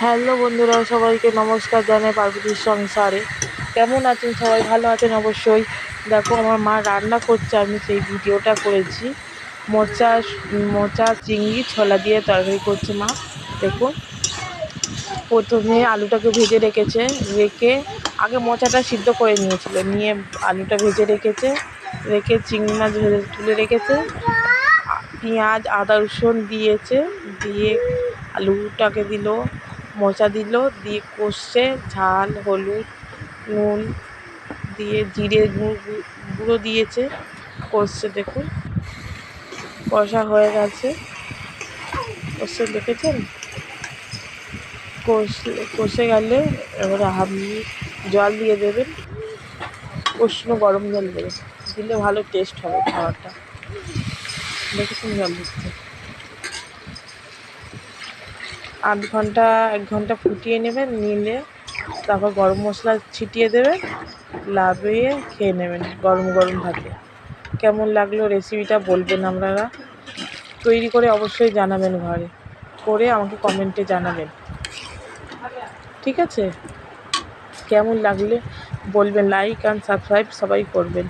Hello বন্ধুরা, সবাইকে নমস্কার জানাই পার্বতীর সংসারে। কেমন আছেন সবাই? ভালো আছেন অবশ্যই। দেখো আমার মা রান্না করছে, আমি সেই ভিডিওটা করেছি। মোচা মোচা চিংড়ি ছোলা দিয়ে তরকারি করছে মা। দেখুন, প্রথমে আলুটাকে ভেজে রেখেছে, রেখে আগে মোচাটা সিদ্ধ করে নিয়েছিল, নিয়ে আলুটা ভেজে রেখেছে, রেখে চিংড়ি মাছ ভেজে তুলে রেখেছে, পেঁয়াজ আদা রসুন দিয়েছে, দিয়ে আলুটাকে দিল, মোচা দিল, দিয়ে কষছে, ঝাল হলুদ নুন দিয়ে জিরে গুঁড়ো দিয়েছে, কষছে। দেখুন কষা হয়ে গেছে, কষে দেখেছেন? কষে গেলে এবারে জল দিয়ে দেবেন, উষ্ণ গরম জল দেবেন, দিলে ভালো টেস্ট হবে খাবারটা। দেখেছেন জল দিচ্ছে। 1 ঘন্টা ফুটিয়ে নেবেন, নিলে তারপর গরম মশলা ছিটিয়ে দেবেন, লাবিয়ে খেয়ে নেবেন গরম গরম ভাতে। কেমন লাগলো রেসিপিটা বলবেন আপনারা, তৈরি করে অবশ্যই জানাবেন, ঘরে করে আমাকে কমেন্টে জানাবেন, ঠিক আছে? কেমন লাগলে বলবেন, লাইক অ্যান্ড সাবস্ক্রাইব সবাই করবেন।